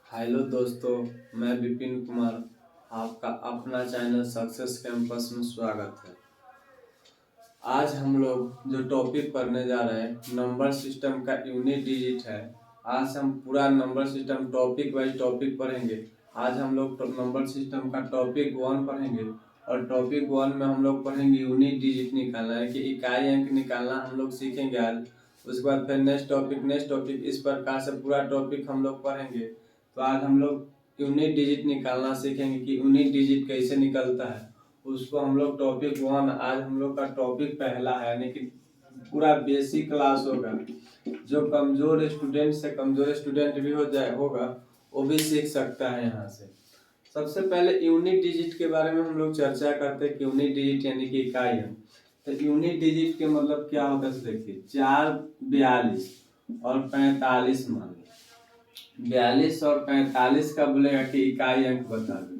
Hello दोस्तों, मैं विपिन कुमार। आपका अपना चैनल सक्सेस कैंपस में स्वागत है। आज हम लोग जो टॉपिक पढ़ने जा रहे हैं नंबर सिस्टम का यूनिट डिजिट है। आज हम पूरा number system topic wise topic पढ़ेंगे। आज हम लोग नंबर सिस्टम का टॉपिक 1 पढ़ेंगे और टॉपिक 1 में हम लोग पढ़ेंगे यूनिट डिजिट निकालना है कि इकाई अंक निकालना हम लोग सीखेंगे आज। उसके बाद फिर नेक्स्ट टॉपिक इस प्रकार से पूरा टॉपिक हम लोग पढ़ेंगे। तो आज हम लोग यूनिट डिजिट निकालना सीखेंगे कि यूनिट डिजिट कैसे निकलता है। उसको हम लोग टॉपिक 1 आज हम लोग का टॉपिक पहला है, यानी कि पूरा बेसिक क्लास होगा। जो कमजोर स्टूडेंट से कमजोर स्टूडेंट भी होगा वो भी सीख सकता है यहाँ से। सबसे पहले यूनिट डिजिट के बारे में हम लोग चर्चा करते हैं कि यूनिट डिजिट यानी कि इकाई है। तो यूनिट डिजिट के मतलब क्या होता है देखिए, 4, 42 और 45 मान लो। 42 और 45 का बोलेगा कि इकाई अंक बता दो।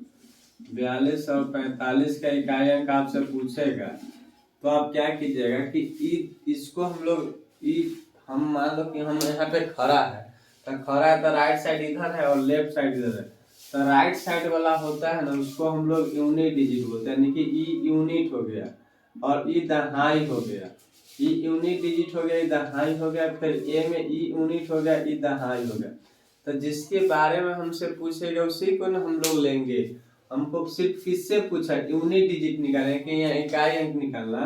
42 और 45 का इकाई अंक आपसे पूछेगा तो आप क्या कीजिएगा कि इसको हम लोग हम मान लो कि हम यहाँ पे खड़ा है तो राइट साइड इधर है और लेफ्ट साइड इधर है। तो राइट साइड वाला होता है ना, उसको हम लोग यूनिट डिजिट बोलते हैं, यानी कि ई यूनिट हो गया और ई दहाई हो गया। ई यूनिट डिजिट हो गया, ई दहाई हो गया, फिर ए में ई यूनिट हो गया, ई दहाई हो गया। तो जिसके बारे में हमसे पूछेगा उसी को ना हम लोग लेंगे। हमको सिर्फ किससे पूछा, यूनिट डिजिट निकालने के यहाँ इकाई अंक निकालना।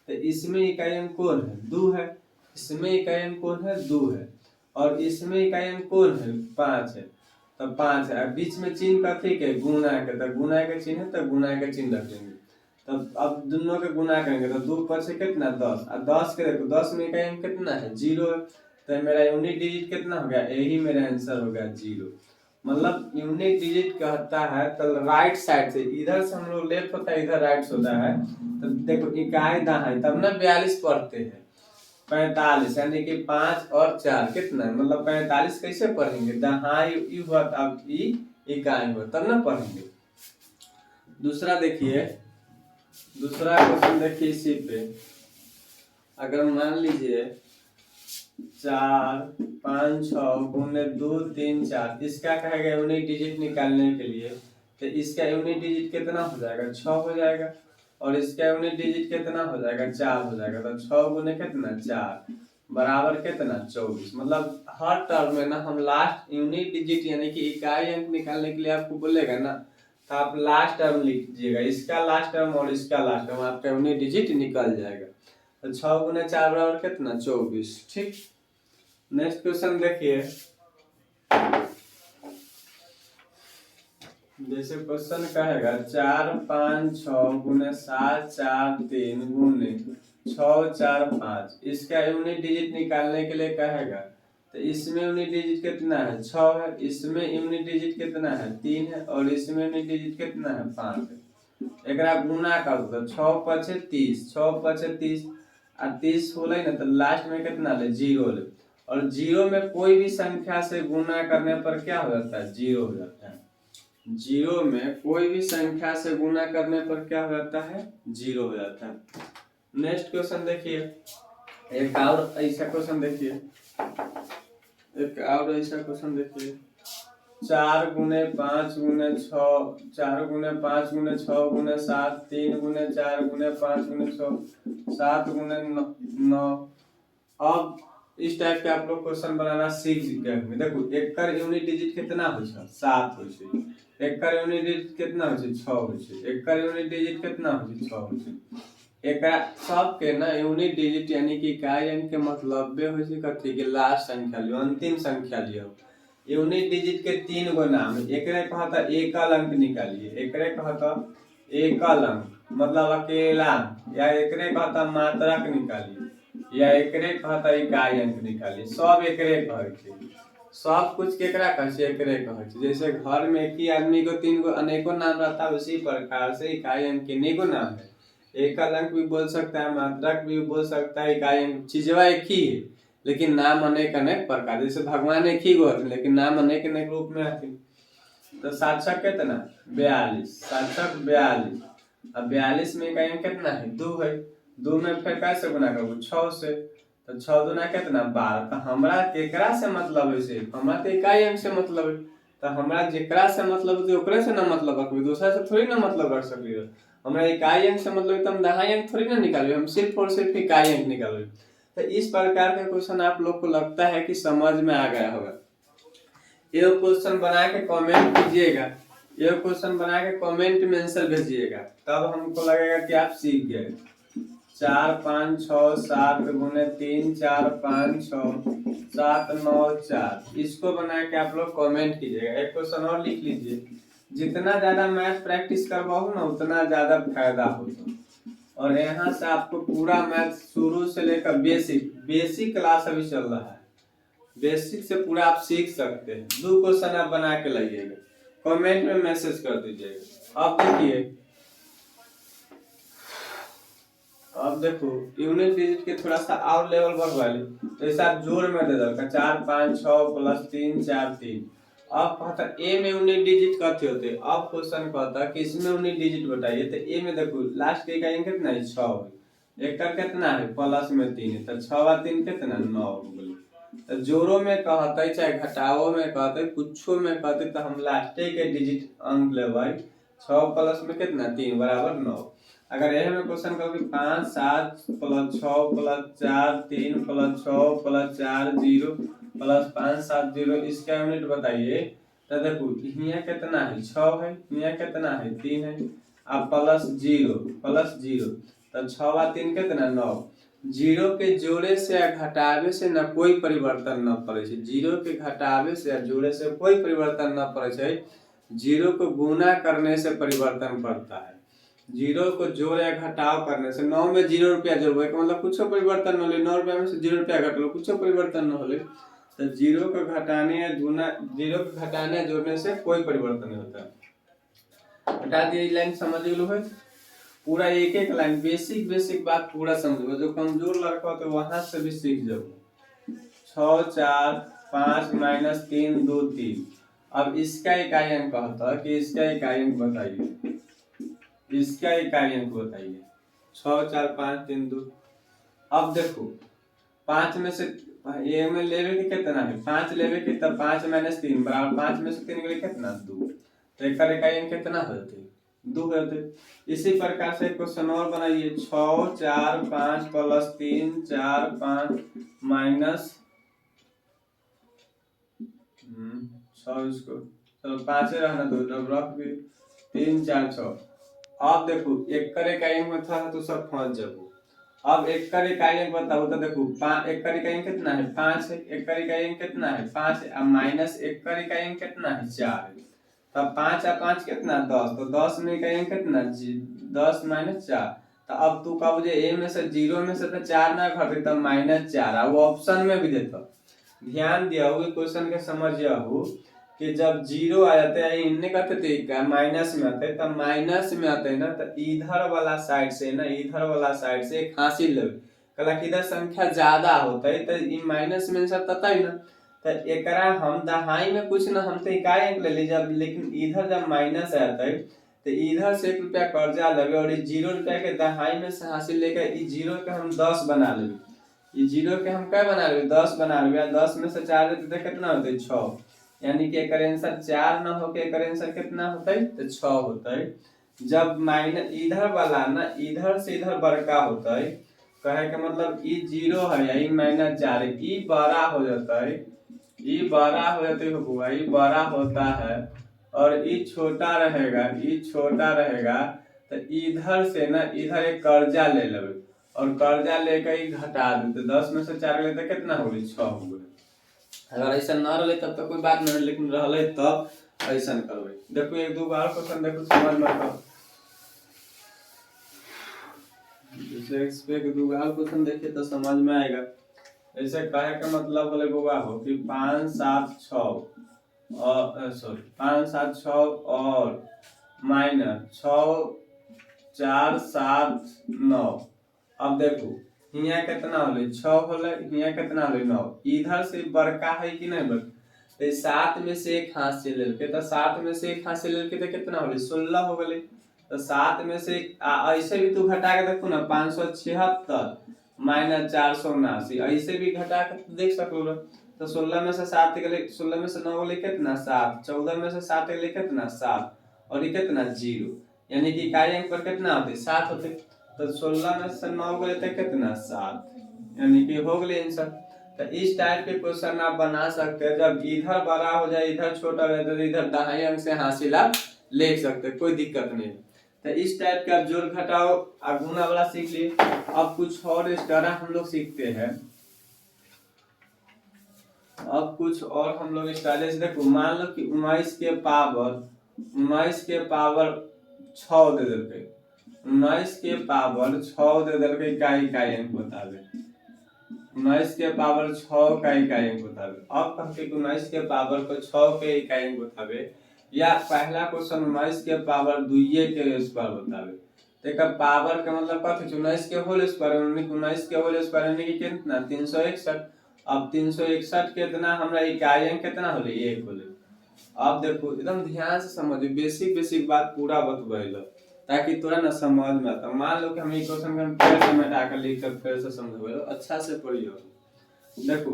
तो इसमें इकाई अंक कौन है, 2 है। इसमें इकाई अंक कौन है, 2 है। और इसमें इकाई अंक कौन है, 5 है। तो 5 है। बीच में चिन्ह का ठीक है, गुणा के, तो गुणा का चिन्ह है तो गुणा का चिन्ह रखेंगे। तब अब दोनों के गुणा करेंगे तो 2 पर से कितना 10 और 10 के देखो 10 में इकाई अंक कितना है, 0 है। तो मेरा यूनिट डिजिट कितना हो गया, यही मेरा आंसर हो गया 0। मतलब यूनिट डिजिट कहता है तो राइट साइड से, इधर से हम लोग लेफ्ट होता है, इधर राइट होता है। तो देखो इकाई दहाई तब ना 42 पढ़ते हैं। 45 यानी कि 5 और 4 कितना है, मतलब 45 कैसे पढ़ेंगे, दहाई ई हुआ तब ई इकाई हुआ तब ना पढ़ेंगे। दूसरा देखिए, दूसरा क्वेश्चन देखिए इसी पे। अगर मान लीजिए 4, 5, 6 गुने 2, 3, 4, इसका कहेगा यूनिट डिजिट निकालने के लिए। तो इसका यूनिट डिजिट कितना हो जाएगा, 6 हो जाएगा। और इसका यूनिट डिजिट कितना हो जाएगा, 4 हो जाएगा। तो 6 गुने कितना 4 बराबर कितना 24। मतलब हर टर्म में ना हम लास्ट यूनिट डिजिट यानी कि इकाई अंक निकालने के लिए आपको बोलेगा ना, तो आप लास्ट टर्म लिख दीजिएगा, इसका लास्ट टर्म और इसका लास्ट टर्म, आपका यूनिट डिजिट निकल जाएगा। तो 6 गुने 4 बराबर कितना 24। ठीक, नेक्स्ट क्वेश्चन देखिए। जैसे क्वेश्चन कहेगा 4, 5, 6 गुने 7, 4, 3 गुने 6, 4, 5, इसका यूनिट डिजिट निकालने के लिए कहेगा। तो इसमें यूनिट डिजिट कितना है, 6 है। इसमें यूनिट डिजिट कितना है, 3 है। और इसमें यूनिट डिजिट कितना है, 5 है। एकरा गुना कर दो, 6 पचे 30, 6 पचे 30 और 30 होले ना, तो लास्ट में कितना ले, 0 ले। और 0 में कोई भी संख्या से गुना करने पर क्या हो जाता है, 0 हो जाता है। 0 में कोई भी संख्या से गुना करने पर क्या हो जाता है, 0 हो जाता है। नेक्स्ट क्वेश्चन देखिए, एक और ऐसा क्वेश्चन देखिए, 4 गुने 5 गुने 6, 4 गुने 5 गुने 6 गुने 7, 3 गुने 4 गुने 5 गुने 6, 7 गुने 9। अब इस टाइप के आप लोग क्वेश्चन बनाना सीख गए होंगे। देखो एकर यूनिट डिजिट कितना हो छै, 7 हो छै। एकर यूनिट डिजिट कितना हो छै, 6 हो छै। एकर यूनिट डिजिट कितना हो छै, 6 हो छै। एकरा सब के ना यूनिट डिजिट यानी कि इकाई अंक के मतलब बे हो छै कथि के, लास्ट संख्या लियो, अंतिम संख्या लियो। यूनिट डिजिट के 3 गो नाम है। एकरे कहता एकल अंक निकालिए, एकरे कहता एकल अंक मतलब अकेला, या एकरे कहता मात्रक निकालिए, या एकरे कहता इकाई अंक निकालिए। सब एकरे कहै छै, सब कुछ केकरा कहै छै, एकरे कहै छै। जैसे घर में एक ही आदमी को 3 गो अनेकों नाम रहता है, उसी प्रकार से इकाई अंक के अनेकों नाम है। एकल अंक भी बोल सकता है, मात्रक भी बोल सकता है, इकाई अंक, चीजवा एक ही है लेकिन नाम अनेक अनेक प्रकार। जैसे भगवान एक ही गो है लेकिन नाम अनेक अनेक रूप में आते। तो 7 छक कितना 42, 7 छक 42। अब 42 में इकाई अंक कितना है, 2 है। 2 में फिर कैसे गुना करूँ, 6 से। तो 6 दूना कितना 12। तो हमरा केकरा से मतलब है, से हमरा तो इकाई अंक से मतलब है। तो हमरा जेकरा से मतलब होते ओकरे से ना मतलब रखबे, दूसरा से थोड़ी ना मतलब रख सकली। हमरा इकाई अंक से मतलब है तो हम दहाई अंक थोड़ी ना निकालबे, हम सिर्फ और सिर्फ इकाई अंक निकालबे। तो इस प्रकार का क्वेश्चन आप लोग को लगता है कि समझ में आ गया होगा। ये क्वेश्चन बना के कमेंट कीजिएगा, ये क्वेश्चन बना के कमेंट में आंसर भेजिएगा, तब हमको लगेगा कि आप सीख गए। 4 5 6 7 गुने 3 4 5 6 7 9 4, इसको बना के आप लोग कमेंट कीजिएगा। एक क्वेश्चन और लिख लीजिए, जितना ज्यादा मैथ प्रैक्टिस करवाओ ना उतना ज्यादा फायदा होगा। और यहाँ से आपको पूरा मैथ शुरू से लेकर बेसिक क्लास अभी चल रहा है, बेसिक से पूरा आप सीख सकते हैं। 2 क्वेश्चन आप बना के लाइएगा, कमेंट में मैसेज कर दीजिएगा। अब देखिए, अब देखो यूनिट डिजिट के थोड़ा सा और लेवल बढ़वा ले, जैसे आप जोड़ में दे दल 4 5 6 प्लस 3 4 3। अब कहता ए में यूनिट डिजिट कथी होते, अब क्वेश्चन कहता कि इसमें यूनिट डिजिट बताइए। तो ए में देखो लास्ट के इकाई कितना है 6, एक का कितना है प्लस में 3 है, तो 6 और 3 कितना 9 हो गई। तो जोड़ो में कहते चाहे घटाओ में कहते कुछो में कहते, तो हम लास्ट के डिजिट अंक लेबै। 6 प्लस में कितना 3 बराबर 9। अगर यह में क्वेश्चन करो कि 5 7 plus 6 plus 4 3 plus 6 plus 4 0 plus 5 7 0, इसका यूनिट बताइए। तो देखो यहाँ कितना है 6 है, यहाँ कितना है 3 है, अब प्लस 0 तो 6 और 3 कितना 9। जीरो के जोड़े से या घटावे से न कोई परिवर्तन न पड़े छे, जीरो के घटावे से या जोड़े से कोई परिवर्तन न पड़े छे, जीरो को गुना करने से परिवर्तन पड़ता है। जीरो को जोड़ या घटाव करने से 9 में 0 रुपया जोड़बे मतलब कुछ परिवर्तन न होले, 9 रुपया में से 0 रुपया घटलो कुछ परिवर्तन न होले। तो जीरो को घटाने या जोड़ने से कोई परिवर्तन नहीं होता। हटा दिए लाइन, समझ लो है पूरा एक एक लाइन, बेसिक बात पूरा समझो। जो कमजोर लड़का हो तो वहां से भी सीख जाओ। 6 4 5 माइनस 3 2 3। अब इसका इकाई अंक कहता कि इसका इकाई अंक बताइए, इसका इकाई अंक बताइए। 6 4 5 3 2। अब देखो 5 में से ये में लेवे के कितना है 5 लेवे के, तब 5 माइनस 3 बराबर 5 में से 3 के लिए कितना 2। तो एक इकाई अंक कितना होते 2 होते। इसी प्रकार से क्वेश्चन और बनाइए। 6 4 5 प्लस 3 4 5 माइनस 6, इसको चलो 5 रहना दो, जब रख भी 3 4 6। अब देखो एक करे का अंक में था तो सब फंस जाओ। अब एक करे का अंक बताओ तो देखो एक करे का अंक कितना है 5 है, एक करे का अंक कितना है 5 है, अब माइनस एक करे का अंक कितना है 4 है। तब 5 और 5 कितना 10, तो 10 में का अंक कितना 10 माइनस 4। तो अब तू कब जे ए में से 0 में से तो 4 ना घटे तब माइनस 4 वो ऑप्शन में भी देता। ध्यान दिया हो क्वेश्चन के समझिया हो कि जब 0 आ जाते हैं इनने कहते थे माइनस में आते, तब माइनस में आते ना तो इधर वाला साइड से ना, इधर वाला साइड से एक हासिल ले कला कि इधर संख्या ज्यादा होता है तो ई माइनस में सब तता ही ना। तो एकरा हम दहाई में कुछ ना हम तो इकाई अंक ले ली जब, लेकिन इधर जब माइनस आता है तो इधर से 1 रुपया कर्जा लगे और 0 रुपया के दहाई में से हासिल लेकर 0 के हम 10 बना लेंगे। ये 0 के हम क्या बना लेंगे 10 बना लेंगे, 10 में से 4 देते तो कितना होता है 6, यानी कि एक आंसर 4 ना हो के एक आंसर कितना होता है तो 6 होता है। जब माइनस इधर वाला ना इधर से इधर बड़का होता है, कहे का मतलब ई 0 है या ई माइनस 4 है, ई बड़ा हो जाता है, ई बड़ा हो जाते हुआ ई बड़ा होता है और ई छोटा रहेगा, ई छोटा रहेगा। तो इधर से ना इधर एक कर्जा ले लेवे और कर्जा लेकर ही घटा दे तो 10 में से 4 लेते कितना हो गई 6 हो गई। अगर ऐसा ना रहे तब तो कोई बात नहीं, लेकिन रहे तब ऐसा करवे। देखो एक दो बार क्वेश्चन देखो समझ में आता, जैसे इस पे एक दो बार क्वेश्चन देखिए तो समझ में आएगा। ऐसे कहे का मतलब बोले बुआ हो कि 5 7 6 और सॉरी 5 7 6 और माइनस 6 4 7 9। अब देखो यहाँ कितना होले 6 होले, यहाँ कितना होले 9, इधर से बड़का है कि नहीं बड़का, तो 7 में से 1 हासिल लेके, तो 7 में से 1 हासिल लेके तो कितना होले 16 हो गए। तो 7 में से ऐसे भी तू घटा के देखो ना 576 माइनस 479, ऐसे भी घटा के देख सको। तो 16 में से 7 गले, 16 में से 9 गले कितना 7, 14 में से 7 गले कितना 7, और ये कितना 0, यानी कि इकाई अंक पर कितना होते 7 होते। तो 16 में से 9 गले तो कितना 7, यानी कि हो गए आंसर। तो इस टाइप के क्वेश्चन आप बना सकते हैं। जब इधर बड़ा हो जाए इधर छोटा हो जाए तो इधर दहाई अंक से हासिल आप ले सकते हैं, कोई दिक्कत नहीं। तो इस टाइप का जोड़ घटाओ और गुना वाला सीख लिए। अब कुछ और एक्स्ट्रा हम लोग सीखते हैं। अब कुछ और हम लोग स्टाइलिश देखो, मान लो कि 19 के पावर 6 दे देते, 19 के पावर 6 दे देते इकाई अंक बतावे, 19 के पावर 6 का इकाई अंक बतावे। अब कहते 19 के पावर को 6 के इकाई अंक बतावे, या पहला क्वेश्चन 19 के पावर 2 के स्क्वायर बतावे। तो पावर का मतलब कथी 19 के होल स्क्वायर, 19 के होल स्क्वायर यानी कि कितना 361। अब 361 कितना हमरा इकाई अंक कितना होले 1 होले। अब देखो एकदम ध्यान से समझो, बेसिक बात पूरा बतबैलो ताकि तोरा ना समझ में आता। मान लो कि हम ये क्वेश्चन हम फिर से मिटा कर लिख कर फिर से समझबो, अच्छा से पढ़ियो। देखो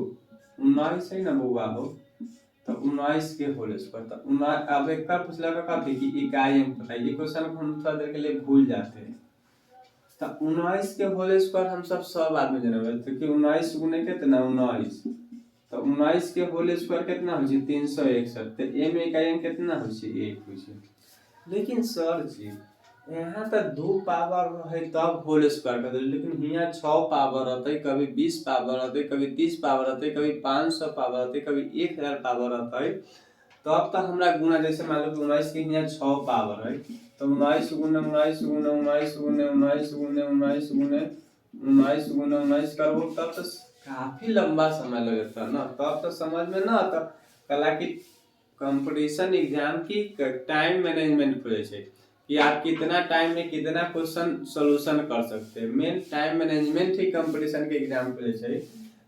19 है ना बउआ हो, तो 19 के होल स्क्वायर, तो 19 अब एक बार पूछला का कथी कि इकाई अंक बताइए। क्वेश्चन को हम थोड़ा देर के लिए भूल जाते हैं। तो 19 के होल स्क्वायर हम सब आदमी जानबे, तो कि 19 गुने कितना 19, तो 19 के होल स्क्वायर कितना हो छै 361। तो ए में इकाई अंक कितना हो छै 1 हो छै। लेकिन सर जी यहाँ तो 2 पावर है तब होल स्क्वायर कर दे, लेकिन यहाँ 6 पावर रहते, कभी 20 पावर रहते, कभी 30 पावर रहते, कभी 500 पावर रहते, कभी 1000 पावर रहते। तब तो हमरा गुना, जैसे मान लो कि 19 के यहाँ 6 पावर है, तो 19 गुने 19 गुने 19 गुने 19 गुने 19 गुने 19 गुने 19 करबो, तब तो काफी लंबा समय लगता ना, तब तो समझ में ना आता। कला की कंपटीशन एग्जाम की टाइम मैनेजमेंट खोजे छे कि आप कितना टाइम में कितना क्वेश्चन सॉल्यूशन कर सकते हैं। मेन टाइम मैनेजमेंट ही कंपटीशन के एग्जाम खोजे छे।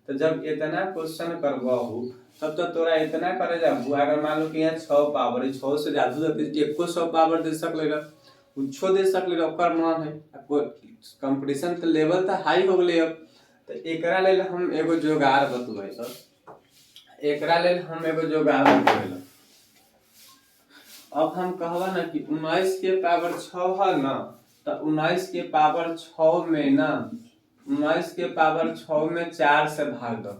तो जब इतना क्वेश्चन करबहू तब तो तोरा इतना करे जाबू, अगर मान लो कि यहाँ 6 पावर है, 6 से ज्यादा एको 100 पावर दे सकले, कुछो दे सकले, ओकर मन है। कंपटीशन के लेवल तो हाई हो गए। अब तो एकरा लेल हम एगो जोगाड़ बतबै सर, एकरा लेल हम एगो जोगाड़ बतबै। अब हम कहवा ना कि 19 के पावर 6 है ना, तो 19 के पावर 6 में ना, 19 के पावर 6 में 4 से भाग दो।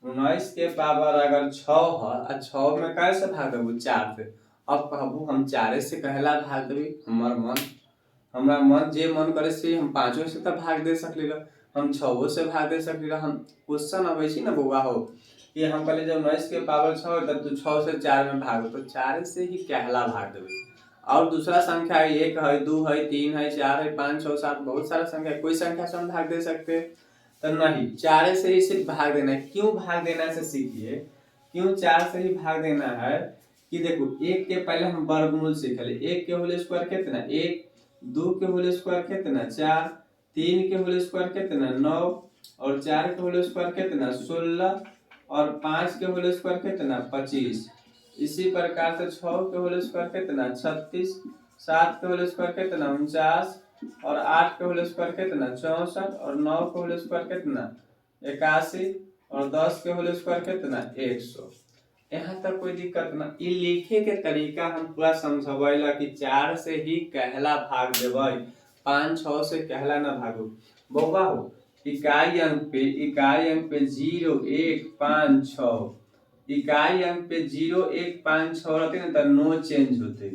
19 के पावर अगर 6 है, 6 में कैसे भाग दो 4 से। अब कहबू हम 4 से कहला भाग देबी, हमरा मन जे मन करे से हम 5 से तो भाग दे सकली, हम 6 से भाग दे सकली। हम क्वेश्चन अब ऐसी ना बउआ हो कि हम कहले जब 19 के पावर 6 है तब तू 6 से 4 में भागो, तो 4 से ही कहला भाग देबे। और दूसरा संख्या है 1 है 2 है 3 है 4 है 5 6 7 बहुत सारा संख्या, कोई संख्या से हम भाग दे सकते हैं तो नहीं, 4 से ही सिर्फ भाग देना है। क्यों भाग देना से सीखिए, क्यों 4 से ही भाग देना है कि देखो 1 के पहले हम वर्गमूल सीखले, 1 के होल स्क्वायर कितना 1, 2 के होल स्क्वायर कितना 4, 3 के होल स्क्वायर कितना 9, और 4 के होल स्क्वायर कितना 16, और 5 के होल स्क्वायर कितना 25। इसी प्रकार से 6 के होल स्क्वायर कितना 36, 7 के होल स्क्वायर कितना 49, और 8 के होल स्क्वायर कितना 64, और 9 के होल स्क्वायर कितना 81, और 10 के होल स्क्वायर कितना 100। यहाँ तक कोई दिक्कत ना। ये लिखे के तरीका हम पूरा समझावेला कि 4 से ही कहला भाग देवे, 5 6 से कहला ना भागो। बउआ हो इकाई अंक पे 0 1 5 6, इकाई अंक पे 0 1 5 6 रहते ना तो नो चेंज होते।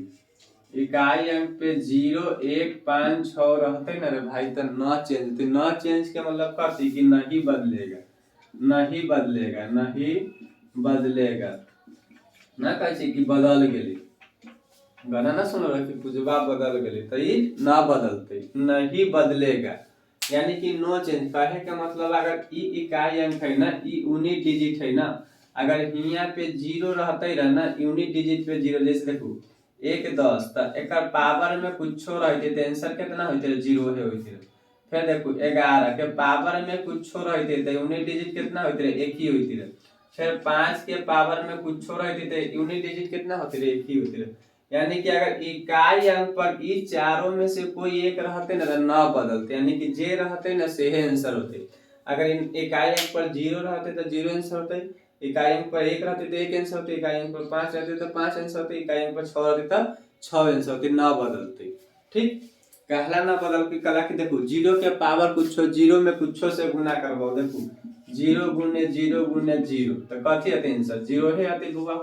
इकाई अंक पे 0 1 5 6 रहते ना रे भाई तो न चेंज होते। न चेंज के मतलब कथी कि नहीं बदलेगा, नहीं बदलेगा, नहीं बदलेगा, ना कहे कि बदल गेली, गाना ना सुनो रहे कि पुजवा बदल गेली, तो ये ना बदलते, नहीं बदलेगा, यानी कि नो चेंज। कहे का मतलब अगर ई इकाई अंक है ना, ई यूनिट डिजिट है ना, अगर यहाँ पे 0 रहते रहे ना यूनिट डिजिट पे 0, जैसे देखो 1 10 तो एक पावर में कुछो रहते तो आंसर कितना होते 0 है होते। फिर देखो 11 के पावर में कुछो रहते तो यूनिट डिजिट कितना होते 1 ही होते। फिर 5 के पावर में कुछो रहते तो यूनिट डिजिट कितना होते 1 ही होते। यानी कि अगर इकाई अंक पर ई चारों में से कोई एक रहते ना बदलते, यानी कि जे रहते ना से आंसर होते। अगर इकाई अंक पर 0 रहते तो 0 आंसर होते, इकाई अंक पर 1 रहती तो 1 आंसर होती, इकाई अंक पर 5 रहती तो 5 आंसर होती, इकाई अंक पर 6 रहती तो 6 आंसर होती, ना बदलती। ठीक, कहला ना बदल के कला की देखो जीरो के पावर कुछ जीरो में कुछ से गुना करवाओ, देखो 0 गुने 0 गुने 0 तो कथी आते आंसर 0 है आते बुआ।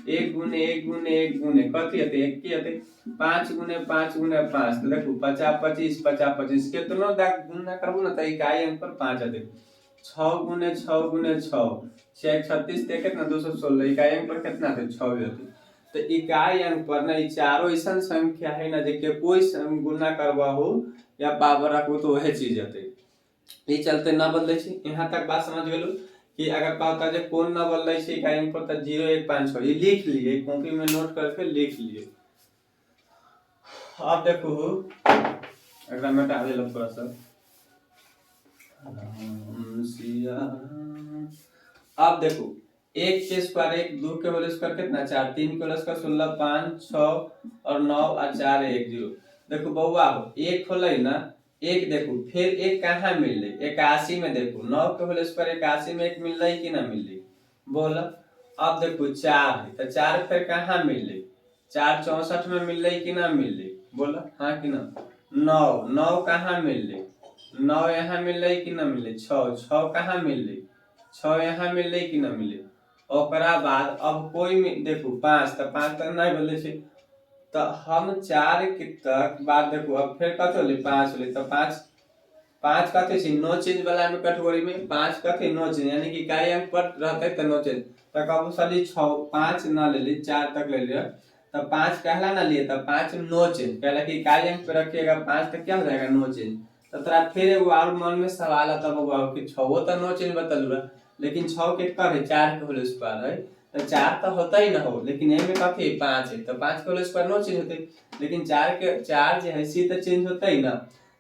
1 गुने 1 गुने 1 गुने कथी आते 1 की आते। 5 गुने 5 गुने 5 तो देखो 50 25 50 25 कितना गुना करबो ना तो इकाई अंक पर 5 आते। 6 गुने 6 गुने 6 6 36 ते कितना 216, इकाई अंक पर कितना आते 6 आते। तो इकाई अंक पर ना चारों ऐसा संख्या है ना जे कोई गुना करवा हो या पावर रखो तो वह चीज आते। ये चलते ना बदले छी, यहाँ तक बात समझ गेलो कि अगर कहता है कौन ना बदले छी इकाई अंक पर तो 0 1 5 6 ये लिख लिए, कॉपी में नोट करके लिख लिए। अब देखो अगर मिटा दे लो थोड़ा सा, अब देखो 1 के स्क्वायर 1, 2 के होल स्क्वायर कितना 4, 3 के होल स्क्वायर 16, 5 6 और 9 और 4 1 0। देखो बउआ एक होले ना, एक देखो फिर एक कहाँ मिल रही 81 में, देखो 9 के होल स्क्वायर 81 में एक मिल रही कि ना मिल रही बोला। अब देखो 4 है तो 4 फिर कहाँ मिल रही 4 64 में मिल रही कि ना मिल रही बोला, हाँ कि ना। 9 9 कहाँ मिल रही 9 यहाँ मिल रही कि ना मिल रही। 6 6 कहाँ मिल रही 6 यहाँ मिल रही कि ना मिल रही। ओकरा बाद अब कोई देखो 5 तो 5 तक नहीं बोले छे तो हम 4 के तक बाद देखो अब फिर कत होली 5 होली तो 5 5 कथे छी नो चेंज वाला में कैटेगरी में 5 कथे नो चेंज यानी कि इकाई अंक पर रहते तो नो चेंज तो कब साली 6 5 ना ले ली 4 तक ले लिया तब 5 कहला ना लिए तब 5 नो चेंज कहला कि इकाई अंक पे रखिएगा 5 तक क्या हो जाएगा नो चेंज। तो तोरा फिर एगो और मन में सवाल आता बउआ कि 6 तो नो चेंज बतल लेकिन 6 के कर है 4 के होल स्क्वायर है तो 4 तो होता ही ना हो, लेकिन एमे कथी 5 है तो 5 के होल स्क्वायर नो चेंज होते, लेकिन 4 के 4 जो है सी तो चेंज होता ही ना।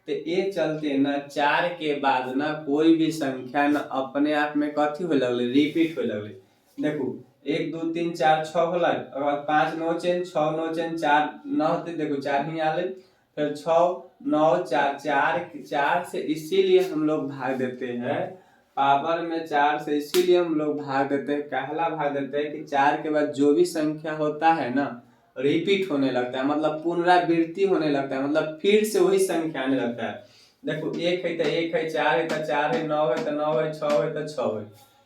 तो ये चलते ना 4 के बाद ना कोई भी संख्या ना अपने आप में कथी हो लगले रिपीट हो लगले। देखो 1 2 3 4 6 होला और बाद 5 नो चेंज 6 नो चेंज 4 ना होते, देखो 4 ही आले फिर 6 9 4 4 से इसीलिए हम लोग भाग देते हैं पावर में 4 से, इसीलिए हम लोग भाग देते हैं कहला भाग देते हैं कि 4 के बाद जो भी संख्या होता है ना रिपीट होने लगता है, मतलब पुनरावृत्ति होने लगता है, मतलब फिर से वही संख्या आने लगता है। देखो 1 है तो 1 है 4 है तो 4 है 9 है तो 9 है 6 है तो 6 है,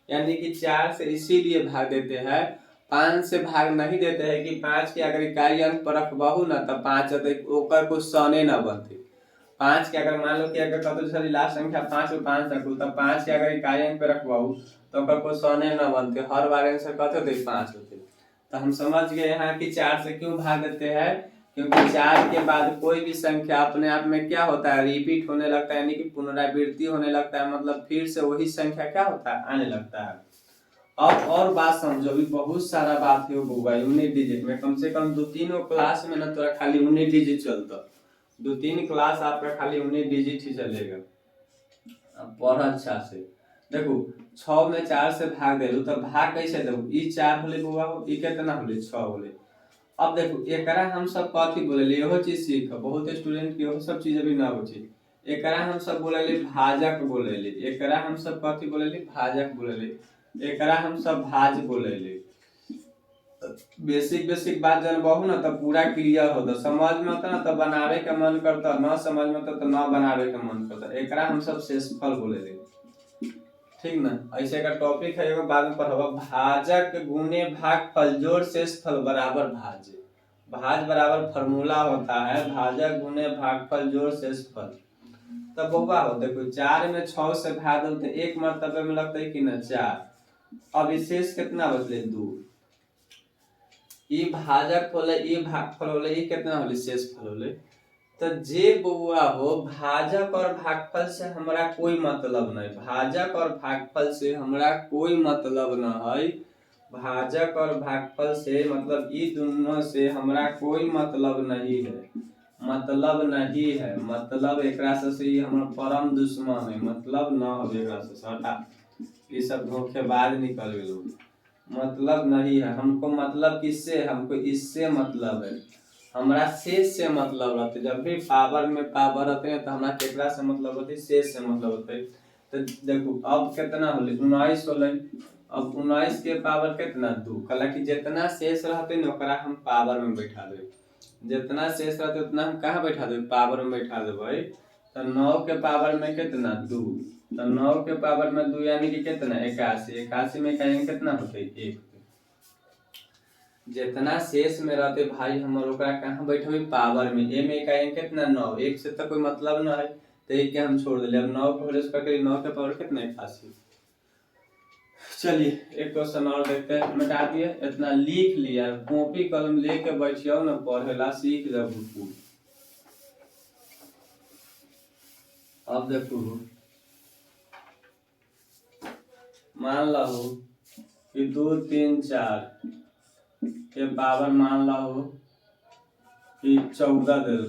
यानी कि 4 से इसीलिए भाग देते हैं 5 से भाग नहीं देते हैं कि 5 के अगर इकाई अंक पर रखबहू ना तो 5 ओकर कुछ सने ना बनते। 5 के अगर मान लो कि अगर कतो सारी लास्ट संख्या 5 और 5 रखू तो 5 के अगर इकाई अंक पे रखवाऊ तो ओकर कोई सने ना बनते, हर बार आंसर कते होते 5 होते। तो हम समझ गए यहाँ कि 4 से क्यों भाग देते हैं, क्योंकि 4 के बाद कोई भी संख्या अपने आप में क्या होता है रिपीट होने लगता है, यानी कि पुनरावृत्ति होने लगता है, मतलब फिर से वही संख्या क्या होता है आने लगता है। अब और बात समझो, भी बहुत सारा बात है वो 19 डिजिट में, कम से कम 2-3 क्लास में ना तोरा खाली 19 डिजिट चलता, 2-3 क्लास आपका खाली 19 डिजिट ही चलेगा। अब पढ़ अच्छा से देखो 6 में 4 से भाग दे तो भाग कैसे दो ई 4 होले बुआ ई कितना होले 6 होले। अब देखो एकरा हम सब कथी बोले एहो चीज सीख, बहुत स्टूडेंट के एहो सब चीज अभी ना होची। एकरा हम सब बोले भाजक बोले, एकरा हम सब कथी बोले भाजक बोले, एकरा हम सब भाज बोले। बेसिक बात जानबहू ना तो पूरा क्लियर होता, समझ में होता ना तो बनावे का मन करता, न समझ में होता तो न बनावे का मन करता। एकरा हम सब शेषफल बोले, ठीक ना। ऐसे का टॉपिक है एगो बाद में पढ़वा, भाजक गुने भागफल जोड़ शेषफल बराबर भाज। भाज बराबर फार्मूला होता है भाजक गुने भागफल जोड़ शेषफल। तब बउआ हो देखो 4 में 6 से भाग दो तो एक मर्तबे में लगता है कि ना 4, अब शेष कितना बचले 2, ई भाजक होले ई भागफल होले ई कितना होले शेषफल होले। तो जे बउआ हो भाजक और भागफल से हमरा कोई मतलब नहीं, भाजक और भागफल से हमरा कोई मतलब न है, भाजक और भागफल से मतलब ई दोनों से हमरा कोई मतलब नहीं है, मतलब नहीं है, मतलब एकरा से हमरा परम दुश्मन है, मतलब न हो एकरा से हटा, ये सब धोखेबाज निकल गए, मतलब नहीं है हमको, मतलब किससे हमको इससे मतलब है, हमरा शेष से मतलब रहते, जब भी पावर में पावर रहते हैं तो हमरा केकरा से मतलब होते शेष से मतलब होते। तो देखो अब कितना होले 19 होले, अब 19 के पावर कितना 2, कहला कि जितना शेष रहते न ओकरा हम पावर में बैठा देब, जितना शेष रहते उतना हम कहाँ बैठा देब, पावर में बैठा देबै। तो 9 के पावर में कितना 2, तो 9 के पावर में 2 यानी कि कितना 81, 81 में इकाई कितना होते 1। जितना शेष में रहते भाई हमर ओकरा कहाँ बैठे पावर में, ए में इकाई कितना 9, 1 से तो कोई मतलब ना है, तो एक के हम छोड़ दिले। अब 9 को होले करके 9 के पावर कितना 81। चलिए एक क्वेश्चन और देखते हैं, मिटा दिए, इतना लिख लिया, कॉपी कलम लेके बैठियो ना पढ़ेला सीख जब। अब देखो मान लो कि 2 3 4 के पावर मान लो कि 14 दिल,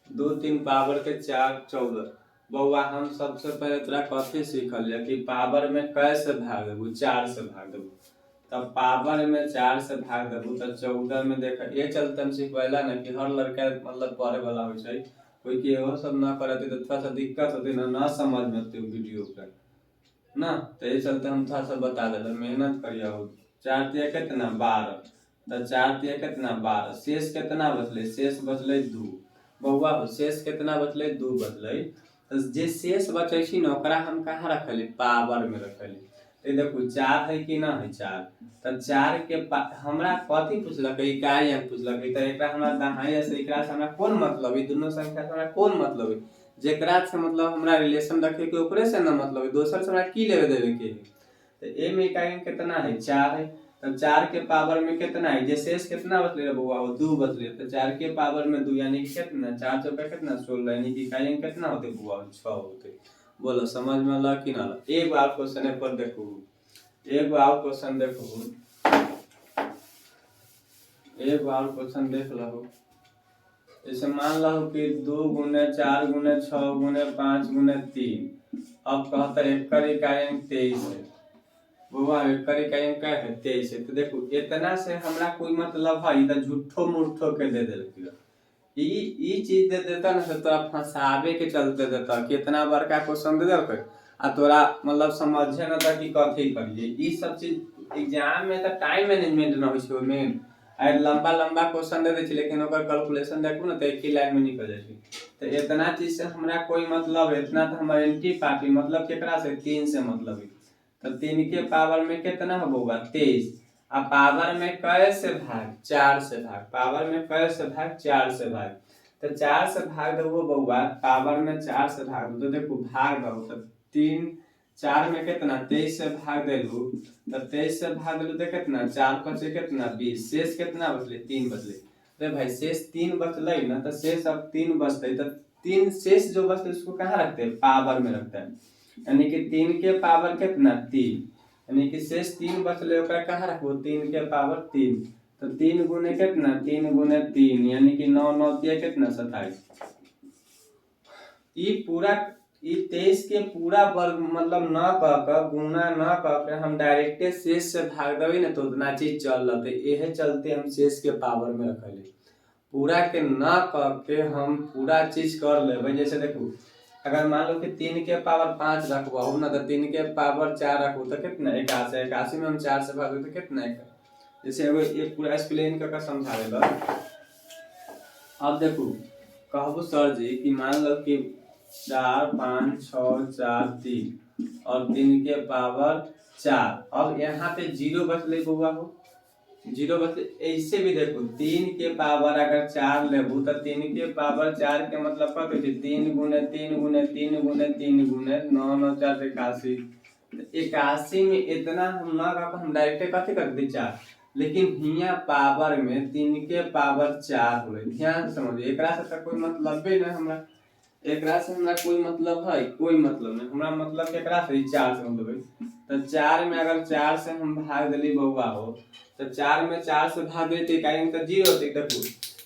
2 3 पावर के 4 14। बउआ हम सबसे पहले तोरा कथी सीखल है कि पावर में कैसे भाग देबू, 4 से भाग देबू। तब पावर में 4 से भाग देबू तो 14 में देख, ये चलते हम सिखवेला ना कि हर लड़का मतलब पढ़े वाला हो छै, कोई के वो सब ना करते तो थोड़ा सा दिक्कत होती ना समझ में आती वीडियो का ना, तो ये चलते हम थोड़ा सा बता देते, मेहनत करिए। 4 तिया कितना 12, तो 4 तिया कितना 12, शेष कितना बचले, शेष बचले 2। बउआ शेष कितना बचले 2 बचले, तो जे शेष बचे छी ना ओकरा हम कहाँ रखली, पावर में रखली। तो देखो 4 है कि ना है 4, तो 4 के हमरा कथी पूछलक, इकाई अंक पूछलक, तो एकरा हमरा दहाई से एकरा से हमरा कौन मतलब है, दोनों संख्या से हमरा कौन मतलब है, जेकरा से मतलब हमरा रिलेशन रखे के ओकरे से ना मतलब है, दोसर से हमरा की लेवे देवे के है। तो ए में इकाई अंक कितना है 4 है, तो 4 के पावर में कितना है, जे शेष कितना बचले रे बउआ 2 बचले, तो 4 के पावर में 2 यानी कि कितना 4 चौका कितना 16, यानी कि इकाई अंक कितना होते बउआ 6 होते। बोलो समझ में आला कि ना आला। एक बार क्वेश्चन पर देखो, एक बार क्वेश्चन देखो, एक बार क्वेश्चन देख लो। जैसे मान लो कि 2 गुने 4 गुने 6 गुने 5 गुने 3, अब कहता है एकर इकाई अंक 23 है, बउआ एकर इकाई अंक क्या है 23 है। तो देखो इतना से हमरा कोई मतलब है, इधर झूठो मूठो के दे देलक, ई चीज दे देता ना तो तोरा फंसावे के चलते देता कि इतना बड़का क्वेश्चन दे देलक आ तोरा मतलब समझे ना था कि कथी करिए। ई सब चीज एग्जाम में तो टाइम मैनेजमेंट ना होय छै, में आ लंबा लंबा क्वेश्चन दे दै छै लेकिन ओकर कैलकुलेशन देखू ना तो एक ही लाइन में निकल जाय छै। तो इतना चीज से हमरा कोई मतलब है, इतना तो हमर एंटी पार्टी मतलब केकरा से 3 से मतलब है। तो 3 के पावर में कितना होगा 23, आ पावर में कैसे भाग 4 से भाग, पावर में कैसे भाग 4 से भाग, तो 4 से भाग दो बउआ, पावर में 4 से भाग दो, तो देखो भाग दो तो 3 4 में कितना 23 से भाग देलू, तो 23 से भाग देलू तो कितना 4 बचे कितना 20, शेष कितना बचले 3 बचले। अरे भाई शेष 3 बचले ना, तो शेष अब 3 बचते, तो 3 शेष जो बचते उसको कहाँ रखते हैं, पावर में रखते हैं, यानी कि 3 के पावर कितना 3, यानी कि शेष 3 बचले ओकरा कहाँ रखबो 3 के पावर 3, तो 3 गुने कितना 3 गुने 3 यानी कि 9 9 दिया कितना 27। ई पूरा ई 23 के पूरा वर्ग मतलब न कह के गुना न कह के हम डायरेक्टे शेष से भाग देबे ना तो उतना चीज चल रहते, यही चलते हम शेष के पावर में रखले, पूरा के न कह के हम पूरा चीज कर लेबे। जैसे देखो अगर मान लो कि 3 के पावर 5 रखबो ना, तो 3 के पावर 4 रखबो तो कितना 81, 81 में हम 4 से भाग दे तो कितना है। जैसे एगो एक पूरा एक्सप्लेन करके समझा देबा। अब देखो कहबो सर जी कि मान लो कि 4 5 6 4 3 और 3 के पावर 4, अब यहाँ पे 0 बचले बउआ हो, 0 बचले। ऐसे भी देखो 3 के पावर अगर 4 लेबू तो 3 के पावर 4 के मतलब कत होय छै 3 गुने 3 गुने 3 गुने 3 गुने 9 9 4 81, 81 में इतना हम ना हम डायरेक्ट कथी कर दी 4, लेकिन हिया पावर में 3 के पावर 4 होले, ध्यान से समझिए, एकरा से तो कोई मतलब भी नहीं, हमरा एकरा से हमरा कोई मतलब है, कोई मतलब नहीं, हमरा मतलब केकरा से 4 से मतलब है। तो 4 में अगर 4 से हम भाग देली बउआ हो, तो 4 में 4 से भाग देते इकाई तो 0 होते। देखो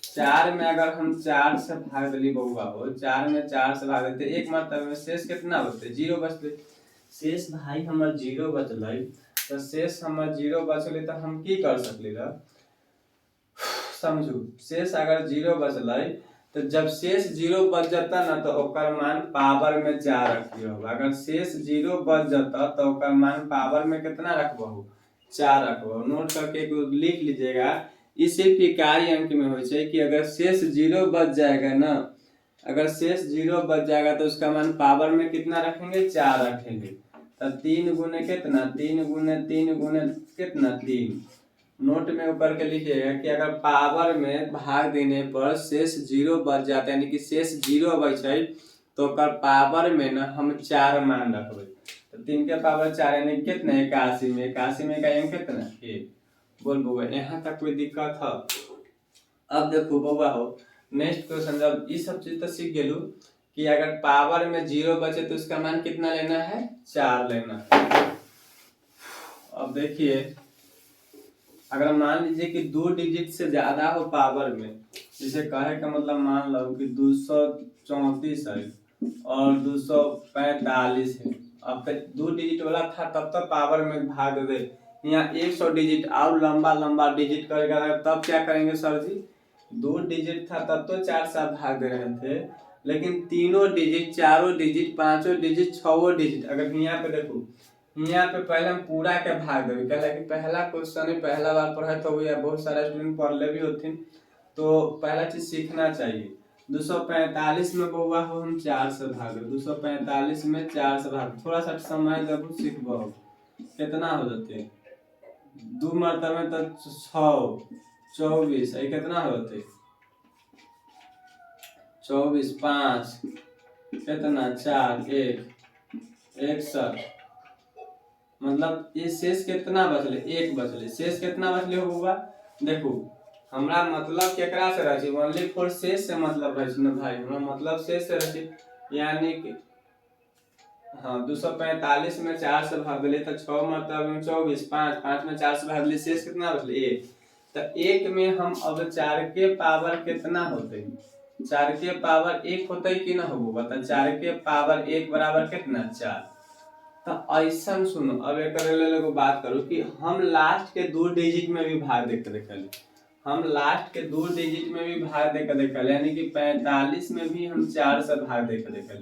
4 में अगर हम 4 से भाग देली बउआ हो, 4 में 4 से भाग देते एक मतलब में शेष कितना बचते 0 बचते, शेष भाई हमर 0 बचले, तो शेष हमर 0 बचले तो हम की कर सकली र समझू, शेष अगर 0 बचले तो जब शेष 0 बच जाता ना तो ओकर मान पावर में 4 रखियो। अगर शेष 0 बच जाता तो ओकर मान पावर में कितना रखबहु, 4 रखबहु। नोट करके लिख लीजिएगा। इसी इकाई अंक में हो जाए कि अगर शेष 0 बच जाएगा ना, अगर शेष 0 बच जाएगा तो उसका मान पावर में कितना रखेंगे, 4 रखेंगे। तो 3 गुने कितना, 3 गुने 3 गुने कितना 3। नोट में ऊपर के लिखिएगा कि अगर पावर में भाग देने पर शेष 0 बच जाता है, यानी कि शेष 0 बचे तो ओकर पावर में ना हम 4 मान रखबे। तो 3 के पावर 4 यानी कितना, 81 में। 81 में का अंक कितना, 1। बोल बउआ यहाँ तक कोई दिक्कत है? अब देखो बउआ हो, नेक्स्ट क्वेश्चन। जब ये सब चीज तो सीख गेलू कि अगर पावर में 0 बचे तो उसका मान कितना लेना है, 4 लेना है। अब देखिए, अगर मान लीजिए कि 2 डिजिट से ज्यादा हो पावर में, जिसे कहे का मतलब मान लो कि 234 है और 245 है। अब तक 2 डिजिट वाला था तब तक पावर में भाग दे। यहाँ 100 डिजिट और लंबा लंबा डिजिट करेगा तब क्या करेंगे सर जी? 2 डिजिट था तब तो 4 से भाग दे रहे थे, लेकिन 3 डिजिट, 4 डिजिट, 5 डिजिट, 6 डिजिट, अगर यहाँ पे देखो, यहाँ पे पहले हम पूरा के भाग देवे। कहला कि पहला क्वेश्चन है, पहला बार पढ़े तो या बहुत सारा स्टूडेंट पढ़ले भी होथिन, तो पहला चीज सीखना चाहिए। 245 में बउआ हो हम 4 से भाग, 245 में 4 से भाग, थोड़ा सा समय जब सीखबो कितना हो जाते, 2 मरतबा में तो 6, 24, ये कितना हो जाते, 24, 5 कितना, 4, 1, 61। मतलब ये शेष कितना बचले, 1 बचले। शेष कितना बचले हो बउआ? देखो हमरा मतलब केकरा से रही, ओनली फॉर शेष से मतलब रही ना भाई, हमरा मतलब शेष से रही, यानी कि हाँ 245 में 4 से भाग दिले तो 6 मतलब में 24, 5, 5 में 4 से भाग दिले, शेष कितना बचले, 1। तो 1 में हम अब 4 के पावर कितना होते, 4 के पावर 1 होते कि ना हो? बता, 4 के पावर 1 बराबर कितना, 4। तो ऐसा सुनो, अब एक बात करूँ कि हम लास्ट के 2 डिजिट में भी भाग देकर देखल, हम लास्ट के 2 डिजिट में भी भाग देकर देखल, यानी कि 45 में भी हम 4 से भाग देकर देखल।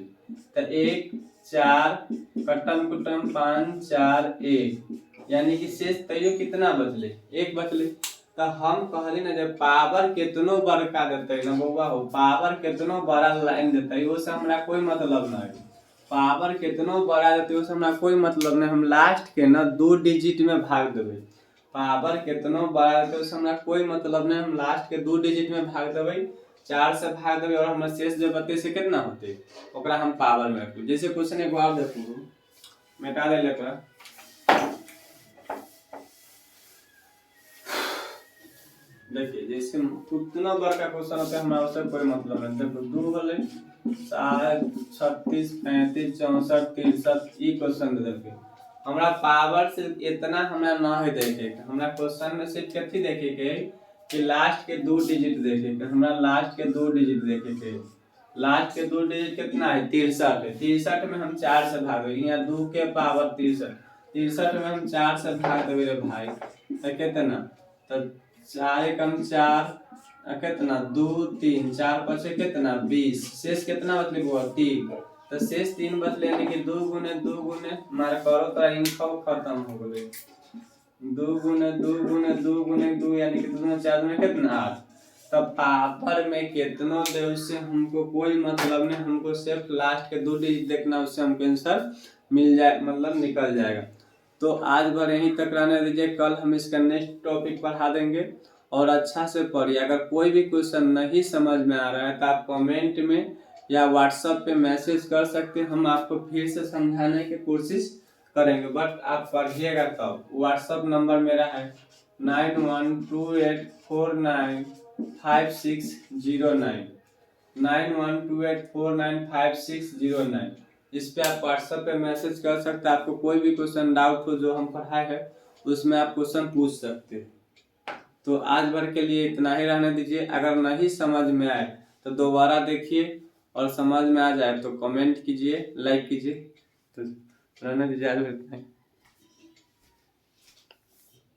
तो 1, 4 कटम कुटम 5, 4, 1, यानी कि शेष तैयो कितना बचले, 1 बचले। तो हम कहली ना जब पावर कितनो बड़का देते ना बउआ हो, पावर कितनो बड़ा लाइन देते उससे हमरा कोई मतलब ना है। पावर कितनो बड़ा देते उससे हमरा कोई मतलब नहीं, हम लास्ट के ना 2 डिजिट में भाग देवे। पावर कितनो बड़ा देते उससे हमरा कोई मतलब नहीं, हम लास्ट के 2 डिजिट में भाग देवे, 4 से भाग देवे और हमरा शेष जो बते से कितना होते ओकरा हम पावर में रखू। जैसे क्वेश्चन एक बार देखू, मिटा दे लेकर, देखिए जैसे उतना बड़का क्वेश्चन होता है हमारा उससे कोई मतलब नहीं। देखो 2 होले 7, 36, 35, 64, 63 ई क्वेश्चन दे देखे, हमरा पावर से इतना हमरा ना है देखे के, हमरा क्वेश्चन में सिर्फ कथी देखे के कि लास्ट के 2 डिजिट देखे के, हमरा लास्ट के 2 डिजिट देखे के। लास्ट के 2 डिजिट कितना है, 63 है। 63 में हम 4 से भागे, यहाँ 2 के पावर 63, 63 में हम 4 से भाग देवे रे भाई, तो कितना, तो 4 एकम 4, कितना 2, 3, 4 बचे कितना 20, शेष कितना बचले बुआ 3। तो शेष 3 बचले, यानी कि 2 गुने 2 गुने मार करो तो इनको खत्म हो गए, 2 गुने 2 गुने 2 गुने 2, यानी कि 2 गुने 4 में कितना 8। तब पावर में कितनो दे उससे हमको कोई मतलब नहीं, हमको सिर्फ लास्ट के 2 डिजिट देखना, उससे हमको आंसर मिल जाए, मतलब निकल जाएगा। तो आज भर यहीं तक रहने दीजिए, कल हम इसका नेक्स्ट टॉपिक पढ़ा देंगे और अच्छा से पढ़िए। अगर कोई भी क्वेश्चन नहीं समझ में आ रहा है तो आप कमेंट में या व्हाट्सएप पे मैसेज कर सकते हैं, हम आपको फिर से समझाने की कोशिश करेंगे, बट आप पढ़िएगा तब। व्हाट्सएप नंबर मेरा है 9128495609, 9128495609। इस पे आप व्हाट्सएप पे मैसेज कर सकते हैं। आपको कोई भी क्वेश्चन डाउट हो जो हम पढ़ाए हैं उसमें आप क्वेश्चन पूछ सकते हैं। तो आज भर के लिए इतना ही रहने दीजिए। अगर नहीं समझ में आए तो दोबारा देखिए और समझ में आ जाए तो कमेंट कीजिए, लाइक कीजिए। तो रहने दीजिए, आज भर इतना ही।